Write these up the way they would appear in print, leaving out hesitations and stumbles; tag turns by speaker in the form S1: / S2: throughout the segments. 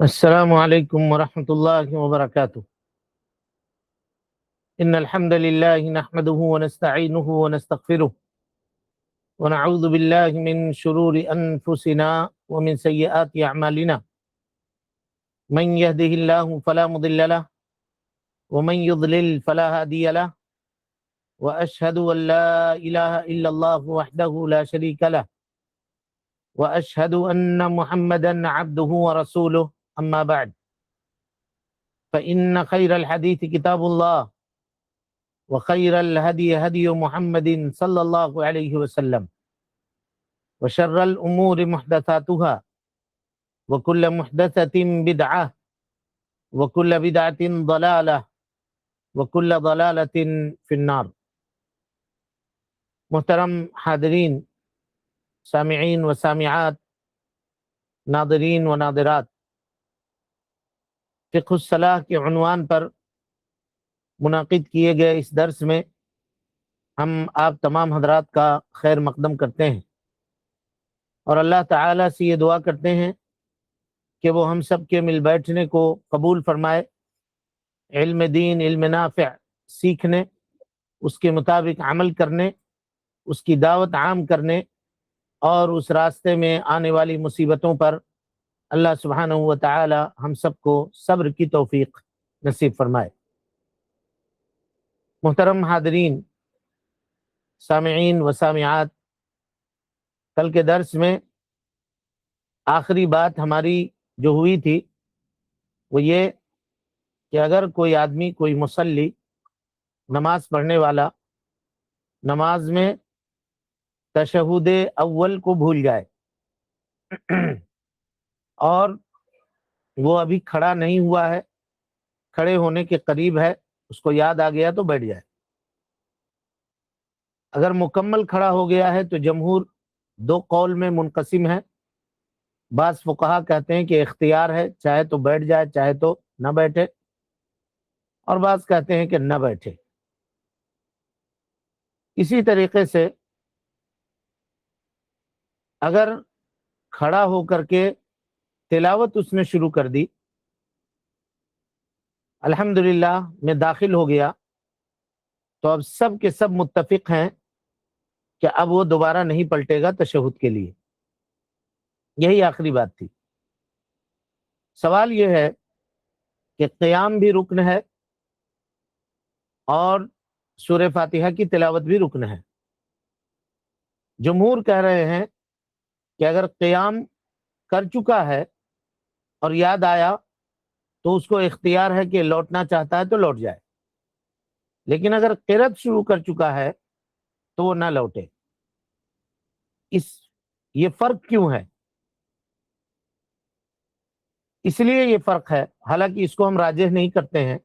S1: السلام علیکم ورحمۃ اللہ وبرکاتہ۔ ان الحمد للہ نحمده ونستعینه ونستغفره ونعوذ باللہ من شرور انفسنا ومن سیئات اعمالنا من يهده الله فلا مضل له ومن يضلل فلا هادي له واشهد ان لا اله الا الله وحده لا شريك له واشهد ان محمدا عبده ورسوله اما بعد فان خير الحديث كتاب الله وخير الهدي هدي محمد صلى الله عليه وسلم وشر الأمور محدثاتها وكل محدثة بدعة وكل بدعة ضلالة وكل ضلالة في النار۔ محترم حاضرین، سامعین و سامعات، ناظرین و ناظرات، فقہ الصلاح کے عنوان پر منعقد کیے گئے اس درس میں ہم آپ تمام حضرات کا خیر مقدم کرتے ہیں اور اللہ تعالیٰ سے یہ دعا کرتے ہیں کہ وہ ہم سب کے مل بیٹھنے کو قبول فرمائے، علم دین، علم نافع سیکھنے، اس کے مطابق عمل کرنے، اس کی دعوت عام کرنے اور اس راستے میں آنے والی مصیبتوں پر اللہ سبحانہ و تعالی ہم سب کو صبر کی توفیق نصیب فرمائے۔ محترم حاضرین، سامعین و سامعات، کل کے درس میں آخری بات ہماری جو ہوئی تھی وہ یہ کہ اگر کوئی آدمی، کوئی مصلی، نماز پڑھنے والا نماز میں تشہد اول کو بھول جائے اور وہ ابھی کھڑا نہیں ہوا ہے، کھڑے ہونے کے قریب ہے، اس کو یاد آ گیا تو بیٹھ جائے۔ اگر مکمل کھڑا ہو گیا ہے تو جمہور دو قول میں منقسم ہے۔ بعض فقہا کہتے ہیں کہ اختیار ہے، چاہے تو بیٹھ جائے چاہے تو نہ بیٹھے، اور بعض کہتے ہیں کہ نہ بیٹھے۔ اسی طریقے سے اگر کھڑا ہو کر کے تلاوت اس نے شروع کر دی، الحمدللہ میں داخل ہو گیا، تو اب سب کے سب متفق ہیں کہ اب وہ دوبارہ نہیں پلٹے گا تشہد کے لیے۔ یہی آخری بات تھی۔ سوال یہ ہے کہ قیام بھی رکن ہے اور سورہ فاتحہ کی تلاوت بھی رکن ہے۔ جمہور کہہ رہے ہیں کہ اگر قیام کر چکا ہے اور یاد آیا تو اس کو اختیار ہے کہ لوٹنا چاہتا ہے تو لوٹ جائے، لیکن اگر قرأت شروع کر چکا ہے تو وہ نہ لوٹے۔ یہ فرق کیوں ہے؟ اس لیے یہ فرق ہے، حالانکہ اس کو ہم راجح نہیں کرتے ہیں،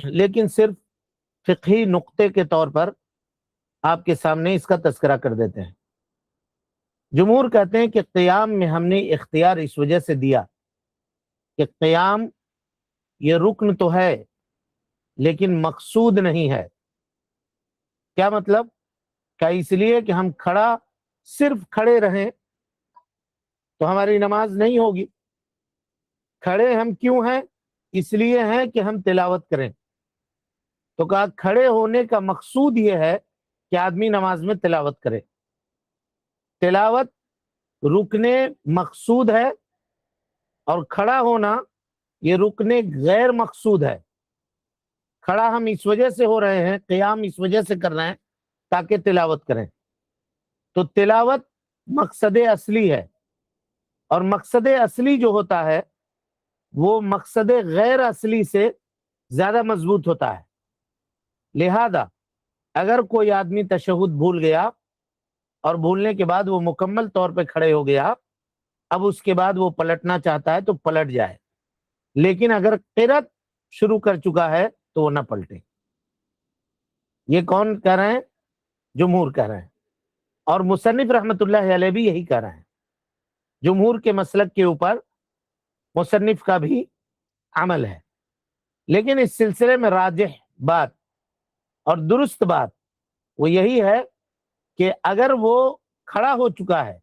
S1: لیکن صرف فقہی نقطے کے طور پر آپ کے سامنے اس کا تذکرہ کر دیتے ہیں۔ جمہور کہتے ہیں کہ قیام میں ہم نے اختیار اس وجہ سے دیا کہ قیام یہ رکن تو ہے لیکن مقصود نہیں ہے۔ کیا مطلب؟ کیا اس لیے کہ ہم صرف کھڑے رہیں تو ہماری نماز نہیں ہوگی؟ کھڑے ہم کیوں ہیں؟ اس لیے ہیں کہ ہم تلاوت کریں۔ تو کہا کھڑے ہونے کا مقصود یہ ہے کہ آدمی نماز میں تلاوت کرے۔ تلاوت رکن مقصود ہے اور کھڑا ہونا یہ رکن غیر مقصود ہے۔ کھڑا ہم اس وجہ سے ہو رہے ہیں، قیام اس وجہ سے کر رہے ہیں تاکہ تلاوت کریں۔ تو تلاوت مقصد اصلی ہے، اور مقصد اصلی جو ہوتا ہے وہ مقصد غیر اصلی سے زیادہ مضبوط ہوتا ہے۔ لہذا اگر کوئی آدمی تشہد بھول گیا اور بھولنے کے بعد وہ مکمل طور پہ کھڑے ہو گیا، اب اس کے بعد وہ پلٹنا چاہتا ہے تو پلٹ جائے، لیکن اگر قرأت شروع کر چکا ہے تو وہ نہ پلٹے۔ یہ کون کہہ رہے ہیں؟ جمہور کہہ رہے ہیں، اور مصنف رحمۃ اللہ علیہ بھی یہی کہہ رہے ہیں۔ جمہور کے مسلک کے اوپر مصنف کا بھی عمل ہے، لیکن اس سلسلے میں راجح بات اور درست بات وہ یہی ہے کہ اگر وہ کھڑا ہو چکا ہے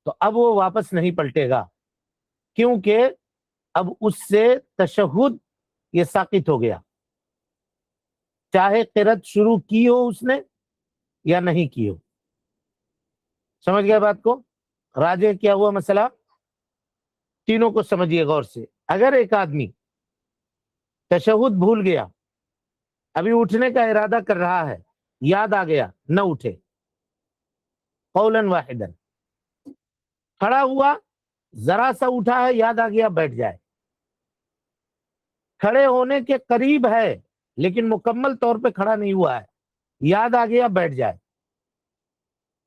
S1: تو اب وہ واپس نہیں پلٹے گا، کیونکہ اب اس سے تشہد یہ ساقط ہو گیا، چاہے قرأت شروع کی ہو اس نے یا نہیں کی ہو۔ سمجھ گئے بات کو؟ راجح کیا ہوا مسئلہ؟ تینوں کو سمجھیے غور سے۔ اگر ایک آدمی تشہد بھول گیا، ابھی اٹھنے کا ارادہ کر رہا ہے، یاد آ گیا، نہ اٹھے، قولاً واحداً، کھڑا ہوا، ذرا سا اٹھا ہے، یاد آ گیا، بیٹھ جائے، کھڑے ہونے کے قریب ہے لیکن مکمل طور پہ کھڑا نہیں ہوا ہے، یاد آ گیا، بیٹھ جائے۔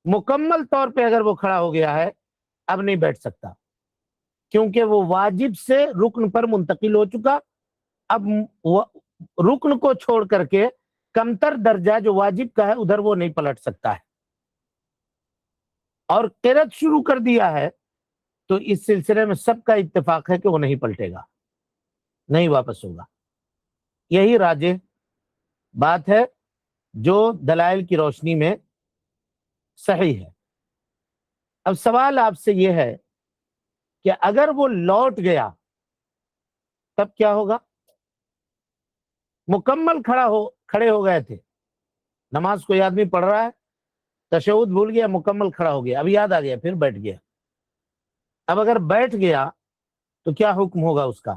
S1: مکمل طور پہ اگر وہ کھڑا ہو گیا ہے، اب نہیں بیٹھ سکتا، کیونکہ وہ واجب سے رکن پر منتقل ہو چکا۔ اب رکن کو چھوڑ کر کے کمتر درجہ جو واجب کا ہے ادھر وہ نہیں پلٹ سکتا ہے، اور قرأت شروع کر دیا ہے تو اس سلسلے میں سب کا اتفاق ہے کہ وہ نہیں پلٹے گا، نہیں واپس ہوگا۔ یہی راجح بات ہے جو دلائل کی روشنی میں صحیح ہے۔ اب سوال آپ سے یہ ہے کہ اگر وہ لوٹ گیا تب کیا ہوگا؟ مکمل کھڑے ہو گئے تھے، نماز کوئی آدمی پڑھ رہا ہے، تشہد بھول گیا، مکمل کھڑا ہو گیا، اب یاد آ گیا، پھر بیٹھ گیا۔ اب اگر بیٹھ گیا تو کیا حکم ہوگا اس کا؟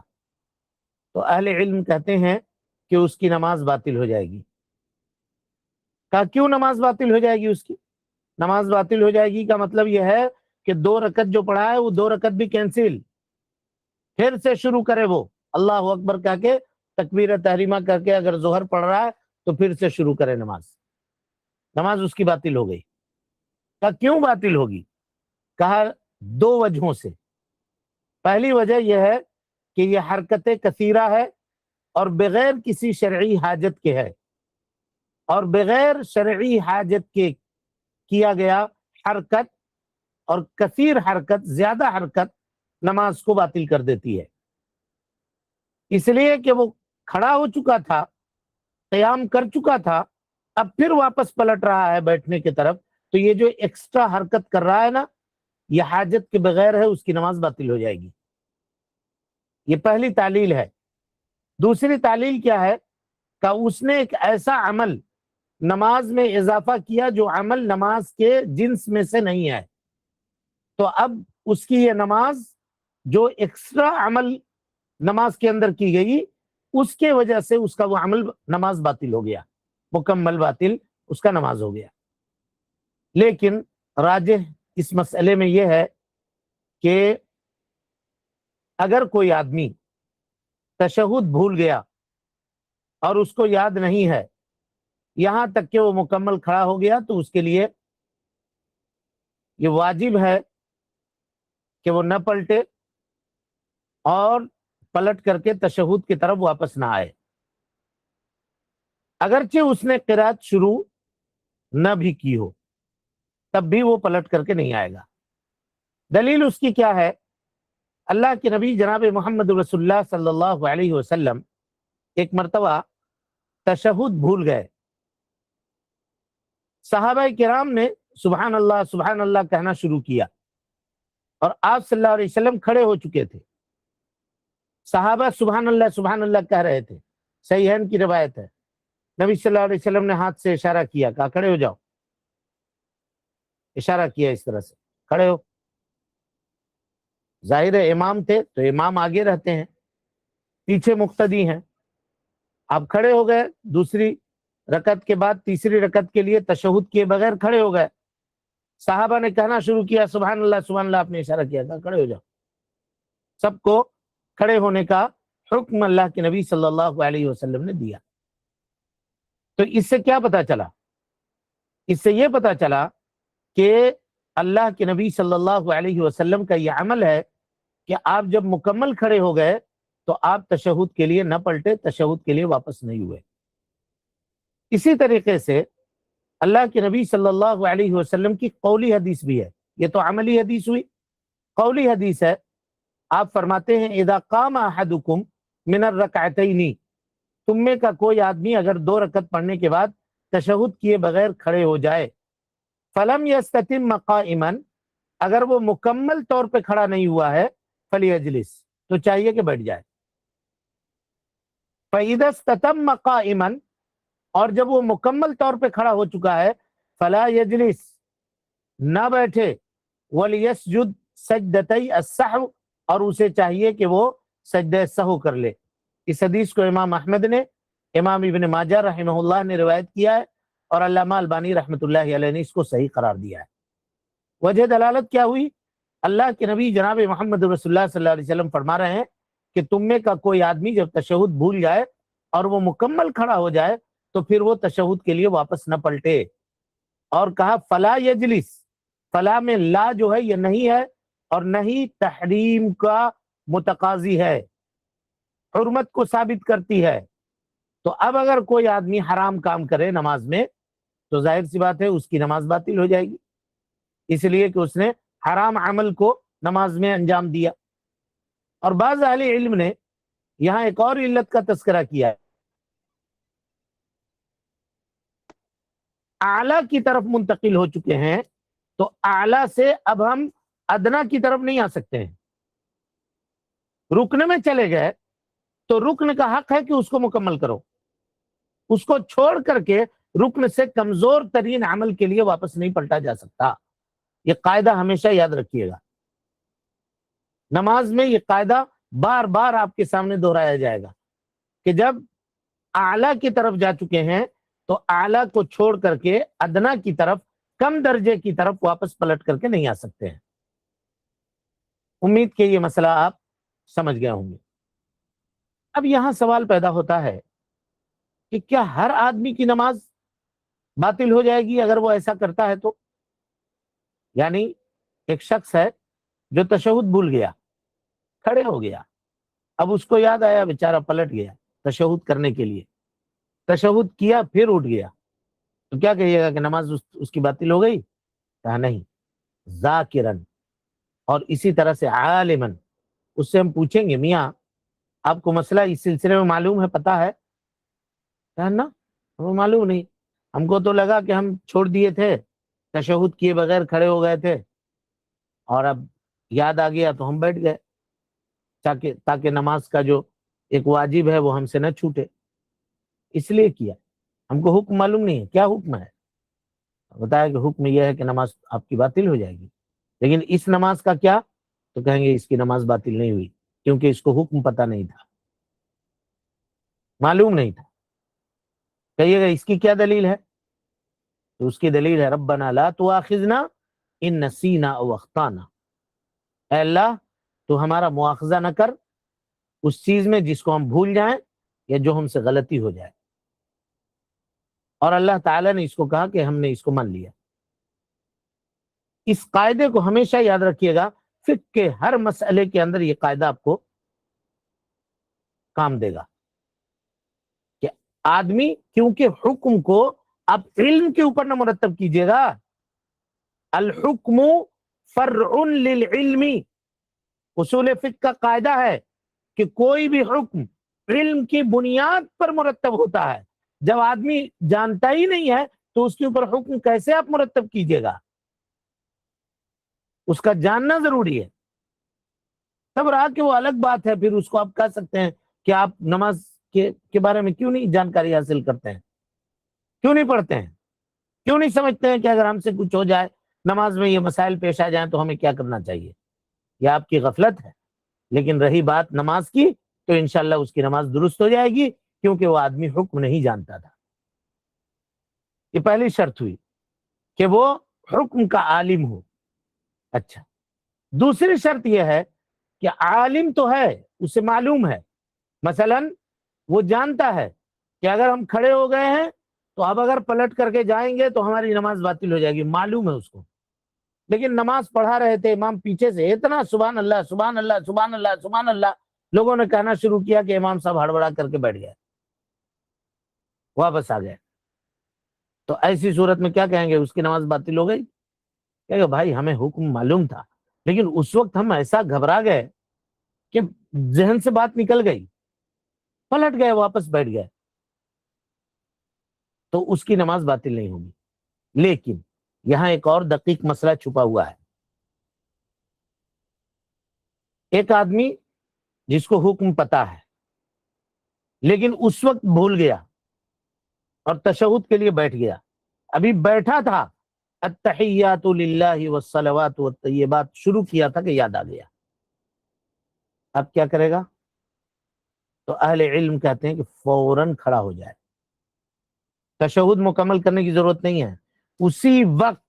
S1: تو اہل علم کہتے ہیں کہ اس کی نماز باطل ہو جائے گی۔ کہا کیوں نماز باطل ہو جائے گی اس کی؟ نماز باطل ہو جائے گی کا مطلب یہ ہے کہ 2 رکعت جو پڑھا ہے وہ 2 رکعت بھی کینسل، پھر سے شروع کرے، وہ اللہ اکبر کہہ کے تکبیر تحریمہ کر کے اگر ظہر پڑھ رہا ہے تو پھر سے شروع کرے نماز اس کی باطل ہو گئی۔ کہا کیوں باطل ہوگی؟ کہا 2 وجہوں سے۔ پہلی وجہ یہ ہے کہ یہ حرکت کثیرہ ہے اور بغیر کسی شرعی حاجت کے ہے، اور بغیر شرعی حاجت کے کیا گیا حرکت اور کثیر حرکت، زیادہ حرکت نماز کو باطل کر دیتی ہے۔ اس لیے کہ وہ کھڑا ہو چکا تھا، قیام کر چکا تھا، اب پھر واپس پلٹ رہا ہے بیٹھنے کی طرف، تو یہ جو ایکسٹرا حرکت کر رہا ہے نا، یہ حاجت کے بغیر ہے، اس کی نماز باطل ہو جائے گی۔ یہ پہلی تعلیل ہے۔ دوسری تعلیل کیا ہے؟ کہ اس نے ایک ایسا عمل نماز میں اضافہ کیا جو عمل نماز کے جنس میں سے نہیں ہے، تو اب اس کی یہ نماز جو ایکسٹرا عمل نماز کے اندر کی گئی اس کے وجہ سے اس کا وہ عمل نماز باطل ہو گیا، مکمل باطل اس کا نماز ہو گیا۔ لیکن راجح اس مسئلے میں یہ ہے کہ اگر کوئی آدمی تشہد بھول گیا اور اس کو یاد نہیں ہے یہاں تک کہ وہ مکمل کھڑا ہو گیا، تو اس کے لیے یہ واجب ہے کہ وہ نہ پلٹے اور پلٹ کر کے تشہد کی طرف واپس نہ آئے، اگرچہ اس نے قرات شروع نہ بھی کی ہو، تب بھی وہ پلٹ کر کے نہیں آئے گا۔ دلیل اس کی کیا ہے؟ اللہ کے نبی جناب محمد رسول اللہ صلی اللہ علیہ وسلم ایک مرتبہ تشہد بھول گئے، صحابہ کرام نے سبحان اللہ کہنا شروع کیا، اور آپ صلی اللہ علیہ وسلم کھڑے ہو چکے تھے، صحابہ سبحان اللہ کہہ رہے تھے، صحیحین کی روایت ہے۔ نبی صلی اللہ علیہ وسلم نے ہاتھ سے اشارہ کیا، کہا کھڑے ہو جاؤ، اشارہ کیا اس طرح سے، کھڑے ہو۔ ظاہر ہے امام تھے تو امام آگے رہتے ہیں، پیچھے مقتدی ہیں، آپ کھڑے ہو گئے، دوسری رکعت کے بعد تیسری رکعت کے لیے تشہد کیے بغیر کھڑے ہو گئے، صحابہ نے کہنا شروع کیا سبحان اللہ، آپ نے اشارہ کیا، کہا کھڑے ہو جاؤ۔ سب کو کھڑے ہونے کا حکم اللہ کے نبی صلی اللہ علیہ وسلم نے دیا۔ تو اس سے کیا پتا چلا؟ اس سے یہ پتا چلا کہ اللہ کے نبی صلی اللہ علیہ وسلم کا یہ عمل ہے کہ آپ جب مکمل کھڑے ہو گئے تو آپ تشہد کے لیے نہ پلٹے، تشہد کے لیے واپس نہیں ہوئے۔ اسی طریقے سے اللہ کے نبی صلی اللہ علیہ وسلم کی قولی حدیث بھی ہے، یہ تو عملی حدیث ہوئی، قولی حدیث ہے۔ آپ فرماتے ہیں اذا قام احدکم من الرکعتین، تم میں کا کوئی آدمی اگر 2 رکعت پڑھنے کے بعد تشہد کیے بغیر کھڑے ہو جائے، فلم یستتم قائما، اگر وہ مکمل طور پہ کھڑا نہیں ہوا ہے، فلیجلس، تو چاہیے کہ بیٹھ جائے. فَإِذَا اسْتَتَمَّ قَائِمًا، اور جب وہ مکمل طور پہ کھڑا ہو چکا ہے، فلا یجلس، نہ بیٹھے، وَلْيَسْجُدْ سَجْدَتَيْ السَّهْوِ، اور اسے چاہیے کہ وہ سجدہ سہو کر لے. اس حدیث کو امام احمد نے، امام ابن ماجہ رحمہ اللہ نے روایت کیا ہے، اور علامہ البانی رحمۃ اللہ علیہ نے اس کو صحیح قرار دیا ہے. وجہ دلالت کیا ہوئی؟ اللہ کے نبی جناب محمد رسول اللہ صلی اللہ علیہ وسلم فرما رہے ہیں کہ تم میں کا کوئی آدمی جب تشہد بھول جائے اور وہ مکمل کھڑا ہو جائے تو پھر وہ تشہد کے لیے واپس نہ پلٹے. اور کہا فلا یجلس، فلا میں لا جو ہے یہ نہیں ہے، اور نہ ہی تحریم کا متقاضی ہے، حرمت کو ثابت کرتی ہے. تو اب اگر کوئی آدمی حرام کام کرے نماز میں تو ظاہر سی بات ہے اس کی نماز باطل ہو جائے گی، اس لیے کہ اس نے حرام عمل کو نماز میں انجام دیا. اور بعض اہل علم نے یہاں ایک اور علت کا تذکرہ کیا ہے، اعلیٰ کی طرف منتقل ہو چکے ہیں تو اعلیٰ سے اب ہم ادنا کی طرف نہیں آ سکتے ہیں. رکن میں چلے گئے تو رکن کا حق ہے کہ اس کو مکمل کرو، اس کو چھوڑ کر کے رکن سے کمزور ترین عمل کے لیے واپس نہیں پلٹا جا سکتا. یہ قاعدہ ہمیشہ یاد رکھیے گا، نماز میں یہ قاعدہ بار بار آپ کے سامنے دہرایا جائے گا کہ جب اعلیٰ کی طرف جا چکے ہیں تو اعلیٰ کو چھوڑ کر کے ادنا کی طرف، کم درجے کی طرف واپس پلٹ کر کے نہیں آ سکتے ہیں. امید کہ یہ مسئلہ آپ سمجھ گئے ہوں گے. اب یہاں سوال پیدا ہوتا ہے کہ کیا ہر آدمی کی نماز باطل ہو جائے گی اگر وہ ایسا کرتا ہے تو؟ یعنی ایک شخص ہے جو تشہد بھول گیا، کھڑے ہو گیا، اب اس کو یاد آیا، بیچارہ پلٹ گیا تشہد کرنے کے لیے، تشہد کیا پھر اٹھ گیا، تو کیا کہیے گا کہ نماز اس کی باطل ہو گئی؟ کہا نہیں، ذاکرن. اور اسی طرح سے عالمن، اس سے ہم پوچھیں گے میاں آپ کو مسئلہ اس سلسلے میں معلوم ہے، پتا ہے؟ کہا نا ہمیں معلوم نہیں، ہم کو تو لگا کہ ہم چھوڑ دیے تھے، تشہد کیے بغیر کھڑے ہو گئے تھے، اور اب یاد آ گیا تو ہم بیٹھ گئے تاکہ نماز کا جو ایک واجب ہے وہ ہم سے نہ چھوٹے، اس لیے کیا. ہم کو حکم معلوم نہیں ہے. کیا حکم ہے؟ بتایا کہ حکم یہ ہے کہ نماز آپ کی باطل ہو جائے گی، لیکن اس نماز کا کیا؟ تو کہیں گے اس کی نماز باطل نہیں ہوئی، کیونکہ اس کو حکم پتہ نہیں تھا، معلوم نہیں تھا. کہیے گا اس کی کیا دلیل ہے؟ تو اس کی دلیل ہے ربنا لا تؤاخذنا ان نسینا او اخطانا، اے اللہ تو ہمارا مواخذہ نہ کر اس چیز میں جس کو ہم بھول جائیں یا جو ہم سے غلطی ہو جائے. اور اللہ تعالیٰ نے اس کو کہا کہ ہم نے اس کو مان لیا. اس قاعدے کو ہمیشہ یاد رکھیے گا، فقہ کے ہر مسئلے کے اندر یہ قاعدہ آپ کو کام دے گا کہ آدمی، کیونکہ حکم کو آپ علم کے اوپر نہ مرتب کیجیے گا، الحکم فرع للعلم، اصول فقہ کا قاعدہ ہے کہ کوئی بھی حکم علم کی بنیاد پر مرتب ہوتا ہے. جب آدمی جانتا ہی نہیں ہے تو اس کے اوپر حکم کیسے آپ مرتب کیجیے گا؟ اس کا جاننا ضروری ہے. تب رہا کہ وہ الگ بات ہے، پھر اس کو آپ کہہ سکتے ہیں کہ آپ نماز کے بارے میں کیوں نہیں جانکاری حاصل کرتے ہیں، کیوں نہیں پڑھتے ہیں، کیوں نہیں سمجھتے ہیں کہ اگر ہم سے کچھ ہو جائے، نماز میں یہ مسائل پیش آ جائیں تو ہمیں کیا کرنا چاہیے. یہ آپ کی غفلت ہے. لیکن رہی بات نماز کی تو انشاءاللہ اس کی نماز درست ہو جائے گی، کیونکہ وہ آدمی حکم نہیں جانتا تھا. یہ پہلی شرط ہوئی کہ وہ حکم کا عالم ہو. اچھا، دوسری شرط یہ ہے کہ عالم تو ہے، اسے معلوم ہے، مثلا وہ جانتا ہے کہ اگر ہم کھڑے ہو گئے ہیں تو اب اگر پلٹ کر کے جائیں گے تو ہماری نماز باطل ہو جائے گی، معلوم ہے اس کو. لیکن نماز پڑھا رہے تھے، امام پیچھے سے اتنا سبحان اللہ سبحان اللہ سبحان اللہ سبحان اللہ لوگوں نے کہنا شروع کیا کہ امام صاحب ہڑبڑا کر کے بیٹھ گئے، واپس آ گئے. تو ایسی صورت میں کیا کہیں گے؟ اس کی نماز باطل ہو گئی. کہے گا بھائی ہمیں حکم معلوم تھا، لیکن اس وقت ہم ایسا گھبرا گئے کہ ذہن سے بات نکل گئی، پلٹ گئے، واپس بیٹھ گئے، تو اس کی نماز باطل نہیں ہوگی. لیکن یہاں ایک اور دقیق مسئلہ چھپا ہوا ہے. ایک آدمی جس کو حکم پتا ہے لیکن اس وقت بھول گیا اور تشہد کے لیے بیٹھ گیا، ابھی بیٹھا تھا، التحیات للہ والصلوات والطیبات شروع کیا تھا کہ یاد آ گیا، اب کیا کرے گا؟ تو اہل علم کہتے ہیں کہ فوراً کھڑا ہو جائے، تشہد مکمل کرنے کی ضرورت نہیں ہے، اسی وقت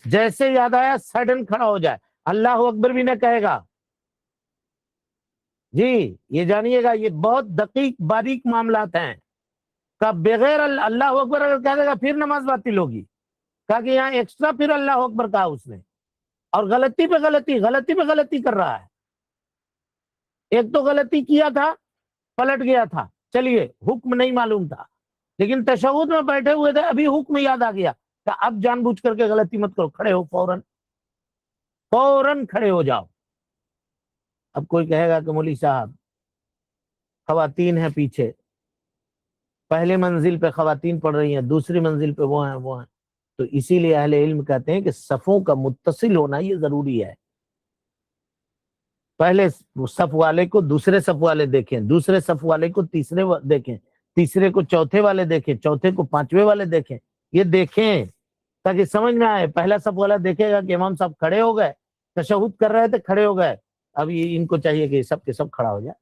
S1: جیسے یاد آیا سڈن کھڑا ہو جائے، اللہ اکبر بھی نہ کہے گا۔ جی یہ جانیے گا، یہ بہت دقیق باریک معاملات ہیں، کہ بغیر اللہ اکبر اگر کہہ دے گا پھر نماز باطل ہوگی، کہا کہ یہاں ایکسٹرا پھر اللہ اکبر کہا اس نے، اور غلطی پہ غلطی کر رہا ہے۔ ایک تو غلطی کیا تھا، پلٹ گیا تھا، چلیے حکم نہیں معلوم تھا، لیکن تشہد میں بیٹھے ہوئے تھے، ابھی حکم یاد آ گیا کہ اب جان بوجھ کر کے غلطی مت کرو، کھڑے ہو، فوراً کھڑے ہو جاؤ۔ اب کوئی کہے گا کہ مولوی صاحب خواتین ہیں پیچھے، پہلے منزل پہ خواتین پڑھ رہی ہیں، دوسری منزل پہ وہ ہیں، تو اسی لیے اہل علم کہتے ہیں کہ صفوں کا متصل ہونا یہ ضروری ہے، پہلے صف والے کو دوسرے صف والے دیکھیں، دوسرے صف والے کو تیسرے دیکھیں، تیسرے کو چوتھے والے دیکھیں، چوتھے کو پانچویں والے دیکھیں، یہ دیکھیں تاکہ سمجھ میں آئے۔ پہلا صف والا دیکھے گا کہ امام صاحب کھڑے ہو گئے، تشہد کر رہے تھے، کھڑے ہو گئے، اب یہ ان کو چاہیے کہ سب کے سب کھڑا ہو جائے۔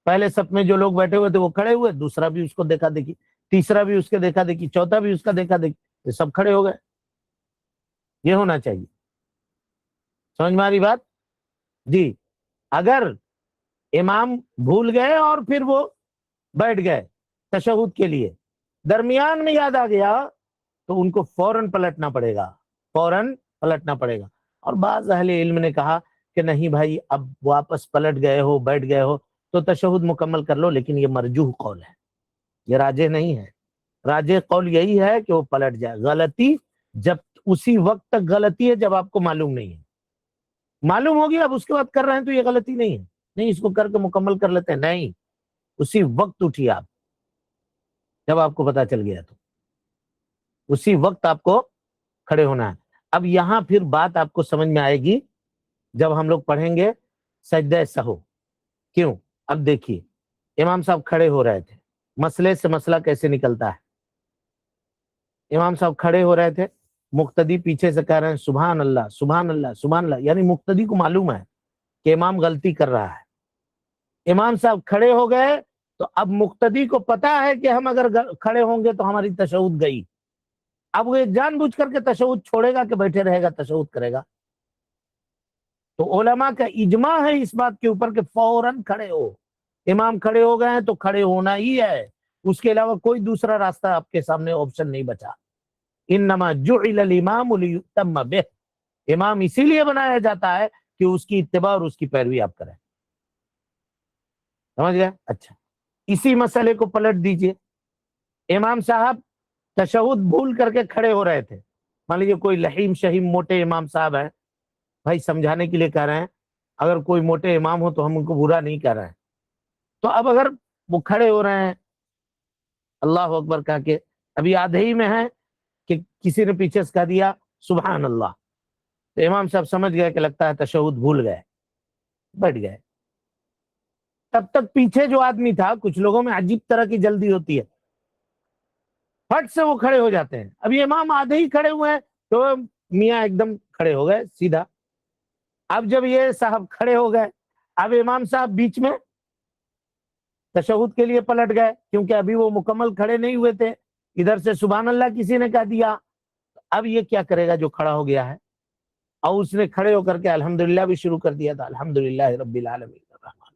S1: پہلے صف میں جو لوگ بیٹھے ہوئے تھے وہ کھڑے ہوئے، دوسرا بھی اس کو دیکھا دیکھی، تیسرا بھی اس کے دیکھا دیکھی، چوتھا بھی اس کا دیکھا دیکھی، یہ سب کھڑے ہو گئے، یہ ہونا چاہیے۔ سمجھ میں آ رہی بات؟ جی اگر امام بھول گئے اور پھر وہ بیٹھ گئے تشہد کے لیے، درمیان میں یاد آ گیا تو ان کو فوراً پلٹنا پڑے گا، اور بعض اہل علم نے کہا کہ نہیں بھائی اب واپس پلٹ گئے ہو، بیٹھ گئے ہو تو تشہد مکمل کر لو، لیکن یہ مرجوح قول ہے، یہ راجح نہیں ہے، راجح قول یہی ہے کہ وہ پلٹ جائے۔ غلطی جب اسی وقت تک غلطی ہے جب آپ کو معلوم نہیں ہے، معلوم ہوگی اب اس کے بعد کر رہے ہیں تو یہ غلطی نہیں ہے، نہیں اس کو کر کے مکمل کر لیتے ہیں، نہیں، اسی وقت اٹھیے آپ، جب آپ کو پتا چل گیا تو اسی وقت آپ کو کھڑے ہونا ہے۔ اب یہاں پھر بات آپ کو سمجھ میں آئے گی جب ہم لوگ پڑھیں گے سجدہ سہو۔ کیوں؟ اب دیکھیے امام صاحب کھڑے ہو رہے تھے، مسئلے سے مسئلہ کیسے نکلتا ہے۔ امام صاحب کھڑے ہو رہے تھے، مقتدی پیچھے سے کہہ رہے ہیں سبحان اللہ سبحان اللہ سبحان اللہ، یعنی مقتدی کو معلوم ہے کہ امام غلطی کر رہا ہے۔ امام صاحب کھڑے ہو گئے تو اب مقتدی کو پتا ہے کہ ہم اگر کھڑے ہوں گے تو ہماری تشہد گئی، اب وہ جان بوجھ کر کے تشہد چھوڑے گا کہ بیٹھے رہے گا، تشہد کرے گا۔ تو علماء کا اجماع ہے اس بات کے اوپر کہ فوراً کھڑے ہو، امام کھڑے ہو گئے ہیں تو کھڑے ہونا ہی ہے، اس کے علاوہ کوئی دوسرا راستہ آپ کے سامنے آپشن نہیں بچا۔ انما جعل الامام لیؤتم بہ، امام اسی لیے بنایا جاتا ہے کہ اس کی اتباع اور اس کی پیروی آپ کریں۔ سمجھ گئے؟ اچھا اسی مسئلے کو پلٹ دیجئے، امام صاحب تشہد بھول کر کے کھڑے ہو رہے تھے، مان لیجیے کوئی لحیم شہیم موٹے امام صاحب ہیں، بھائی سمجھانے کے لیے کہہ رہے ہیں، اگر کوئی موٹے امام ہو تو ہم ان کو برا نہیں کہہ رہے ہیں، تو اب اگر وہ کھڑے ہو رہے ہیں اللہ اکبر کہہ کے، ابھی آدھے ہی میں ہے کہ کسی نے پیچھے سے کہہ دیا سبحان اللہ، تو امام صاحب سمجھ گئے کہ لگتا ہے تشہد بھول گئے، بیٹھ گئے۔ تب تک پیچھے جو آدمی تھا، کچھ لوگوں میں عجیب طرح کی جلدی ہوتی ہے، فٹ سے وہ کھڑے ہو جاتے ہیں، ابھی امام آدھے ہی کھڑے ہوئے ہیں تو میاں ایک دم کھڑے ہو گئے سیدھا۔ اب جب یہ صاحب کھڑے ہو گئے، اب امام صاحب بیچ میں تشہد کے لیے پلٹ گئے، کیونکہ ابھی وہ مکمل کھڑے نہیں ہوئے تھے، ادھر سے سبحان اللہ کسی نے کہہ دیا، اب یہ کیا کرے گا جو کھڑا ہو گیا ہے؟ اور اس نے کھڑے ہو کر کے الحمدللہ بھی شروع کر دیا تھا، الحمدللہ رب العالمین الرحمن،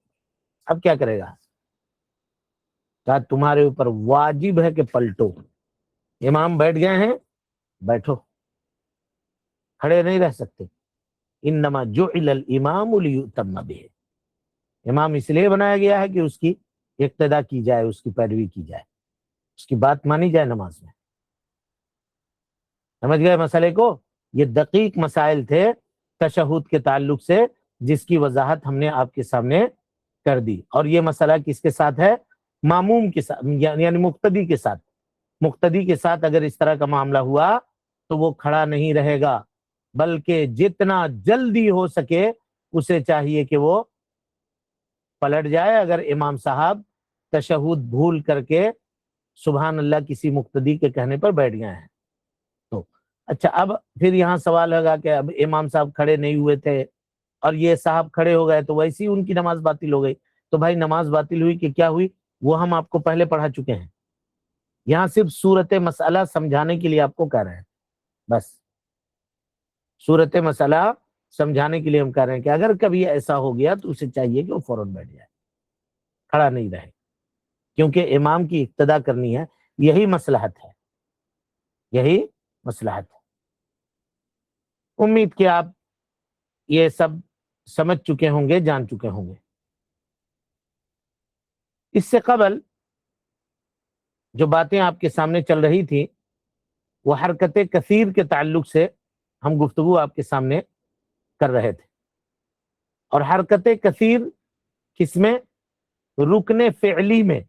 S1: اب کیا کرے گا؟ کہا تمہارے اوپر واجب ہے کہ پلٹو، امام بیٹھ گئے ہیں، بیٹھو، کھڑے نہیں رہ سکتے۔ انما جعل الامام لیؤتم بہ، امام اس لیے بنایا گیا ہے کہ اس کی اقتداء کی جائے، اس کی پیروی کی جائے، اس کی بات مانی جائے نماز میں۔ سمجھ گئے مسئلے کو؟ یہ دقیق مسائل تھے تشہد کے تعلق سے، جس کی وضاحت ہم نے آپ کے سامنے کر دی۔ اور یہ مسئلہ کس کے ساتھ ہے؟ ماموم کے ساتھ، یعنی مقتدی کے ساتھ۔ مقتدی کے ساتھ اگر اس طرح کا معاملہ ہوا تو وہ کھڑا نہیں رہے گا، بلکہ جتنا جلدی ہو سکے اسے چاہیے کہ وہ پلٹ جائے اگر امام صاحب تشہد بھول کر کے سبحان اللہ کسی مقتدی کے کہنے پر بیٹھ گئے ہیں تو اچھا اب پھر یہاں سوال ہوگا کہ اب امام صاحب کھڑے نہیں ہوئے تھے اور یہ صاحب کھڑے ہو گئے تو ویسے ہی ان کی نماز باطل ہو گئی. تو بھائی نماز باطل ہوئی کہ کیا ہوئی وہ ہم آپ کو پہلے پڑھا چکے ہیں. یہاں صرف صورت مسئلہ سمجھانے کے لیے آپ کو کہہ رہے ہیں. بس صورت مسئلہ سمجھانے کے لیے ہم کہہ رہے ہیں کہ اگر کبھی ایسا ہو گیا تو اسے چاہیے کہ وہ فوراً بیٹھ جائے, کھڑا نہیں رہے, کیونکہ امام کی اقتدا کرنی ہے. یہی مصلحت ہے, یہی مصلحت ہے. امید کہ آپ یہ سب سمجھ چکے ہوں گے, جان چکے ہوں گے. اس سے قبل جو باتیں آپ کے سامنے چل رہی تھی وہ حرکت کثیر کے تعلق سے ہم گفتگو آپ کے سامنے کر رہے تھے. اور حرکت کثیر کس میں؟ رکن فعلی میں.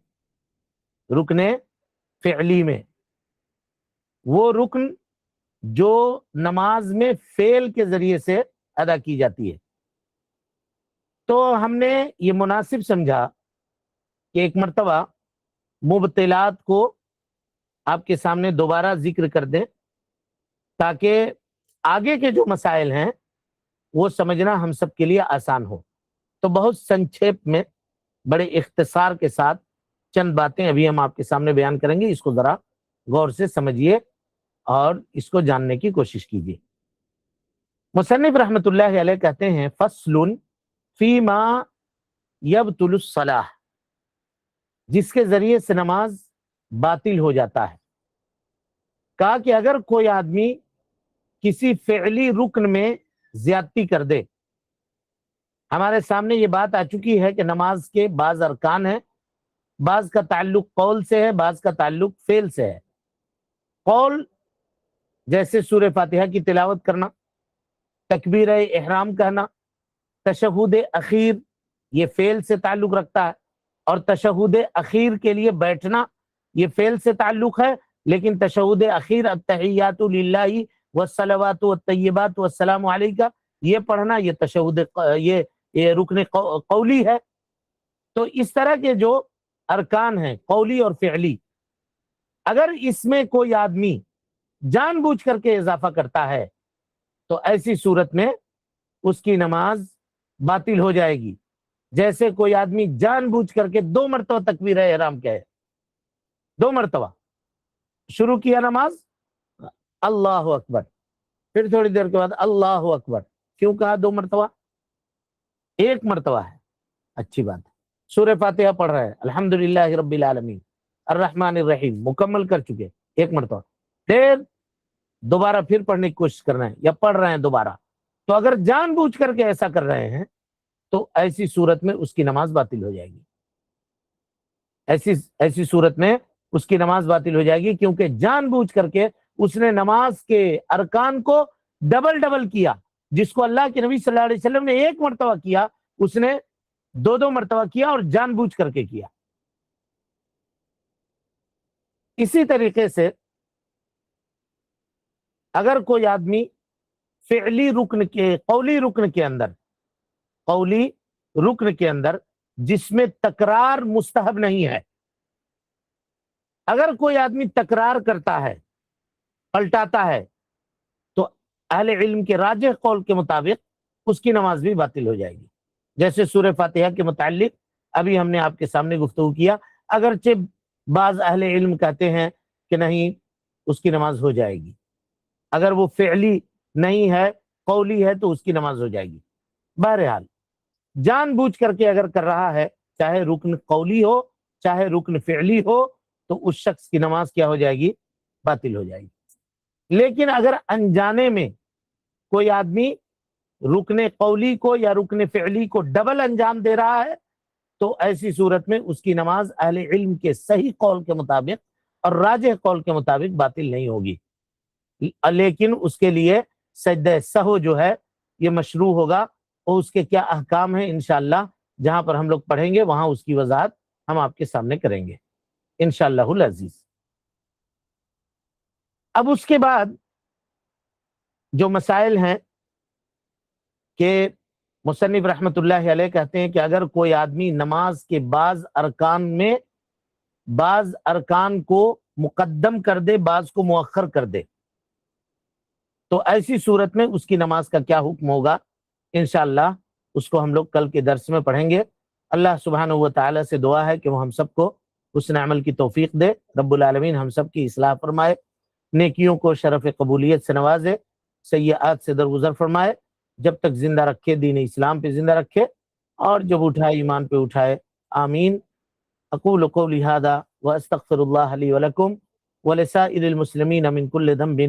S1: رکن فعلی میں وہ رکن جو نماز میں فعل کے ذریعے سے ادا کی جاتی ہے. تو ہم نے یہ مناسب سمجھا کہ ایک مرتبہ مبطلات کو آپ کے سامنے دوبارہ ذکر کر دیں تاکہ آگے کے جو مسائل ہیں وہ سمجھنا ہم سب کے لیے آسان ہو. تو بہت سنکھیپ میں بڑے اختصار کے ساتھ چند باتیں ابھی ہم آپ کے سامنے بیان کریں گے. اس کو ذرا غور سے سمجھیے اور اس کو جاننے کی کوشش کیجیے. مصنف رحمت اللہ علیہ کہتے ہیں فصل فیما یبطل الصلاۃ, جس کے ذریعے سے نماز باطل ہو جاتا ہے. کہا کہ اگر کوئی آدمی کسی فعلی رکن میں زیادتی کر دے, ہمارے سامنے یہ بات آ چکی ہے کہ نماز کے بعض ارکان ہیں, بعض کا تعلق قول سے ہے, بعض کا تعلق فعل سے ہے. قول جیسے سورہ فاتحہ کی تلاوت کرنا, تکبیر احرام کہنا, تشہد اخیر یہ فعل سے تعلق رکھتا ہے, اور تشہد اخیر کے لیے بیٹھنا یہ فعل سے تعلق ہے, لیکن تشہد اخیر التحیات للہ والصلوات والطیبات والسلام علیکہ یہ پڑھنا یہ تشہد یہ رکن قولی ہے. تو اس طرح کے جو ارکان ہیں قولی اور فعلی, اگر اس میں کوئی آدمی جان بوجھ کر کے اضافہ کرتا ہے تو ایسی صورت میں اس کی نماز باطل ہو جائے گی. جیسے کوئی آدمی جان بوجھ کر کے 2 مرتبہ تکبیر احرام کہے, 2 مرتبہ شروع کیا نماز اللہ اکبر, پھر تھوڑی دیر کے بعد اللہ اکبر. کیوں کہا 2 مرتبہ؟ 1 مرتبہ ہے, اچھی بات ہے. سورہ فاتحہ پڑھ رہے ہیں الحمدللہ رب العالمین الرحمن الرحیم مکمل کر چکے, 1 مرتبہ. پھر دوبارہ پھر پڑھنے کی کوشش کر رہے ہیں یا پڑھ رہے ہیں دوبارہ, تو اگر جان بوجھ کر کے ایسا کر رہے ہیں تو ایسی صورت میں اس کی نماز باطل ہو جائے گی. ایسی صورت میں اس کی نماز باطل ہو جائے گی, کیونکہ جان بوجھ کر کے اس نے نماز کے ارکان کو ڈبل کیا. جس کو اللہ کے نبی صلی اللہ علیہ وسلم نے 1 مرتبہ کیا اس نے 2 مرتبہ کیا, اور جان بوجھ کر کے کیا. اسی طریقے سے اگر کوئی آدمی فعلی رکن کے قولی رکن کے اندر جس میں تکرار مستحب نہیں ہے, اگر کوئی آدمی تکرار کرتا ہے پلٹاتا ہے تو اہل علم کے راجح قول کے مطابق اس کی نماز بھی باطل ہو جائے گی. جیسے سورہ فاتحہ کے متعلق ابھی ہم نے آپ کے سامنے گفتگو کیا, اگرچہ بعض اہل علم کہتے ہیں کہ نہیں اس کی نماز ہو جائے گی, اگر وہ فعلی نہیں ہے قولی ہے تو اس کی نماز ہو جائے گی. بہرحال جان بوجھ کر کے اگر کر رہا ہے, چاہے رکن قولی ہو چاہے رکن فعلی ہو, تو اس شخص کی نماز کیا ہو جائے گی؟ باطل ہو جائے گی. لیکن اگر انجانے میں کوئی آدمی رکن قولی کو یا رکن فعلی کو ڈبل انجام دے رہا ہے تو ایسی صورت میں اس کی نماز اہل علم کے صحیح قول کے مطابق اور راجح قول کے مطابق باطل نہیں ہوگی, لیکن اس کے لیے سجدہ سہو جو ہے یہ مشروع ہوگا, اور اس کے کیا احکام ہیں انشاءاللہ جہاں پر ہم لوگ پڑھیں گے وہاں اس کی وضاحت ہم آپ کے سامنے کریں گے انشاءاللہ العزیز. اب اس کے بعد جو مسائل ہیں کہ مصنف رحمۃ اللہ علیہ کہتے ہیں کہ اگر کوئی آدمی نماز کے بعض ارکان میں بعض ارکان کو مقدم کر دے، بعض کو مؤخر کر دے، تو ایسی صورت میں اس کی نماز کا کیا حکم ہوگا، انشاءاللہ اس کو ہم لوگ کل کے درس میں پڑھیں گے۔ اللہ سبحانہ و تعالی سے دعا ہے کہ وہ ہم سب کو حسن عمل کی توفیق دے، رب العالمین ہم سب کی اصلاح فرمائے، نیکیوں کو شرف قبولیت سے نوازے، سیئات سے درگزر فرمائے، جب تک زندہ رکھے دین اسلام پہ زندہ رکھے، اور جب اٹھائے ایمان پہ اٹھائے، آمین۔ اقول قولی ھذا واستغفر اللہ لی ولکم ولسائر المسلمین من کل ذنب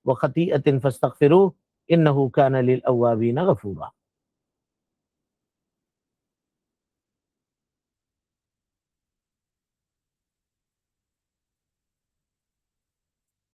S1: وخطیئۃ فاستغفروہ انہ کان للأوابین غفورا۔